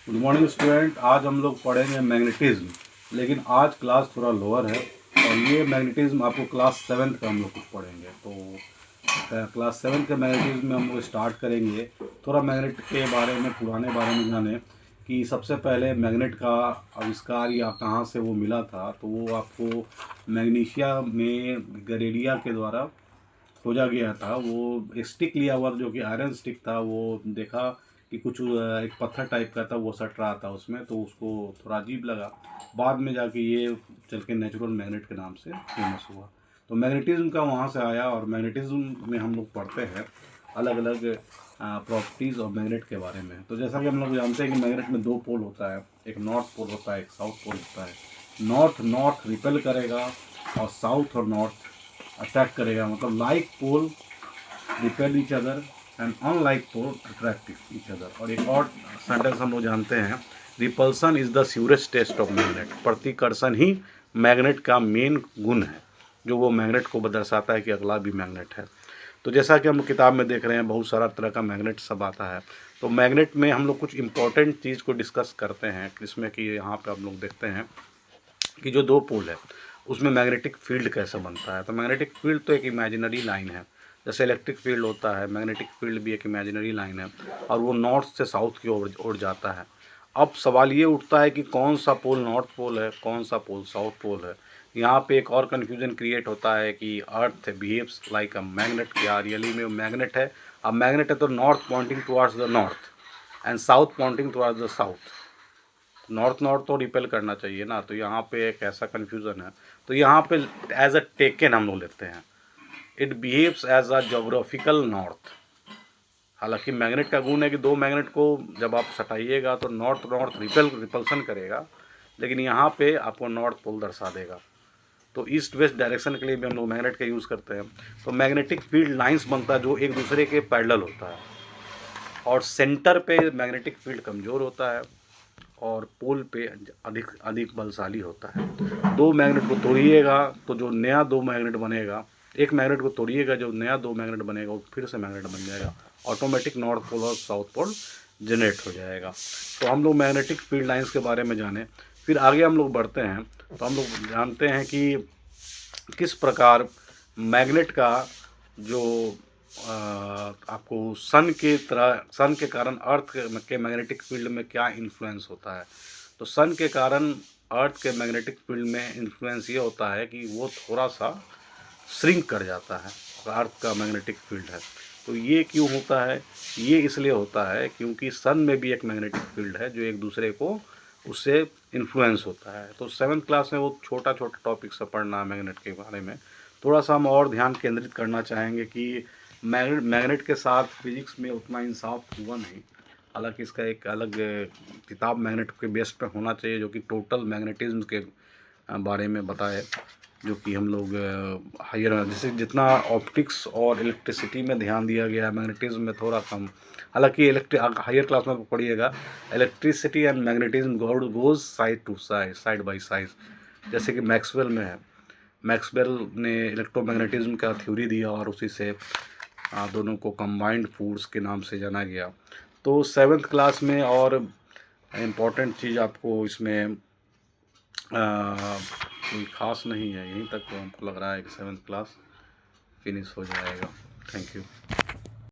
Good morning student. आज हम लोग पढ़ेंगे मैग्नेटिज्म, लेकिन आज क्लास थोड़ा लोअर है और ये मैग्नेटिज्म आपको क्लास 7 का हम लोग कुछ पढ़ेंगे। तो क्लास 7 के मैग्नेटिज्म में हम लोग स्टार्ट करेंगे थोड़ा मैग्नेट के बारे में, पुराने बारे में जाने कि सबसे पहले मैग्नेट का आविष्कार या कहाँ से वो मिला था। तो वो आपको मैग्नीशिया में गरेडिया के द्वारा खोजा गया था। वो स्टिक लिया हुआ जो कि आयरन स्टिक था, वो देखा कि कुछ एक पत्थर टाइप का था, वो सट रहा था उसमें, तो उसको थोड़ा अजीब लगा। बाद में जाके ये चल के नेचुरल मैग्नेट के नाम से फेमस हुआ। तो मैग्नेटिज्म का वहाँ से आया और मैग्नेटिज्म में हम लोग पढ़ते हैं अलग अलग प्रॉपर्टीज़ और मैग्नेट के बारे में। तो जैसा कि हम लोग जानते हैं कि मैग्नेट में दो पोल होता है, एक नॉर्थ पोल होता है, एक साउथ पोल होता है। नॉर्थ नॉर्थ रिपेल करेगा और साउथ और नॉर्थ अट्रैक्ट करेगा। मतलब like pole repel each other and unlike pole attract each other. और एक और सेंटेंस हम लोग जानते हैं, repulsion is the surest test of magnet. प्रतिकर्षण ही मैग्नेट का मेन गुण है, जो वो मैग्नेट को दर्शाता है कि अगला भी मैग्नेट है। तो जैसा कि हम किताब में देख रहे हैं, बहुत सारा तरह का मैग्नेट सब आता है। तो मैग्नेट में हम लोग कुछ इंपॉर्टेंट चीज़ को डिस्कस करते हैं, जिसमें कि यहाँ पे हम लोग देखते हैं कि जो दो पोल है उसमें मैग्नेटिक फील्ड कैसे बनता है। तो मैग्नेटिक फील्ड तो एक इमेजिनरी लाइन है, जैसे इलेक्ट्रिक फील्ड होता है, मैग्नेटिक फील्ड भी एक इमेजिनरी लाइन है और वो नॉर्थ से साउथ की ओर जाता है। अब सवाल ये उठता है कि कौन सा पोल नॉर्थ पोल है, कौन सा पोल साउथ पोल है। यहाँ पे एक और कन्फ्यूजन क्रिएट होता है कि earth behaves like a magnet, क्या रियली में मैग्नेट है? अब मैग्नेट है तो north pointing towards the north and south pointing towards the south. North north तो रिपेल करना चाहिए ना। तो यहाँ पे एक ऐसा कन्फ्यूज़न है। तो यहाँ पे एज अ टेकन हम लोग लेते हैं, it behaves as a geographical north. हालांकि मैग्नेट का गुण है कि दो मैग्नेट को जब आप सटाइएगा तो नॉर्थ नॉर्थ रिपल्सन करेगा, लेकिन यहाँ पे आपको नॉर्थ पोल दर्शा देगा। तो ईस्ट वेस्ट डायरेक्शन के लिए भी हम लोग मैग्नेट का यूज़ करते हैं। तो मैग्नेटिक फील्ड लाइंस बनता है जो एक दूसरे के पैरेलल होता है और सेंटर पे मैग्नेटिक फील्ड कमज़ोर होता है और पोल पे अधिक अधिक बलशाली होता है। दो मैग्नेट को तोड़िएगा तो जो नया दो मैग्नेट बनेगा, एक मैग्नेट को तोड़िएगा जो नया दो मैग्नेट बनेगा वो फिर से मैग्नेट बन जाएगा, ऑटोमेटिक नॉर्थ पोल और साउथ पोल जनरेट हो जाएगा। तो हम लोग मैग्नेटिक फील्ड लाइंस के बारे में जाने, फिर आगे हम लोग बढ़ते हैं। तो हम लोग जानते हैं कि किस प्रकार मैग्नेट का जो आपको सन के कारण अर्थ के मैग्नेटिक फील्ड में क्या इन्फ्लुएंस होता है। तो सन के कारण अर्थ के मैग्नेटिक फील्ड में इन्फ्लुएंस ये होता है कि वो थोड़ा सा श्रिंक कर जाता है, अर्थ का मैग्नेटिक फील्ड है। तो ये क्यों होता है? ये इसलिए होता है क्योंकि सन में भी एक मैग्नेटिक फील्ड है जो एक दूसरे को उससे इन्फ्लुएंस होता है। तो 7th क्लास में वो छोटा छोटा टॉपिक सब पढ़ना है मैग्नेट के बारे में। थोड़ा सा हम और ध्यान केंद्रित करना चाहेंगे कि मैग्नेट के साथ फिजिक्स में उतना इंसाफ हुआ नहीं। हालांकि इसका एक अलग किताब मैग्नेट के बेस पे होना चाहिए जो कि टोटल मैग्नेटिज्म के बारे में बताए, जो कि हम लोग हायर, जैसे जितना ऑप्टिक्स और इलेक्ट्रिसिटी में ध्यान दिया गया है मैग्नेटिज्म में थोड़ा कम। हालांकि हायर क्लास में पढ़िएगा, electricity and magnetism goes side to side, side by side, जैसे कि मैक्सवेल में है। मैक्सवेल ने इलेक्ट्रोमैग्नेटिज्म का थ्योरी दिया और उसी से दोनों को कंबाइंड फोर्स के नाम से जाना गया। तो 7th क्लास में और इम्पॉर्टेंट चीज़ आपको इसमें कोई ख़ास नहीं है। यहीं तक तो हमको लग रहा है कि 7th क्लास फिनिश हो जाएगा। Thank you.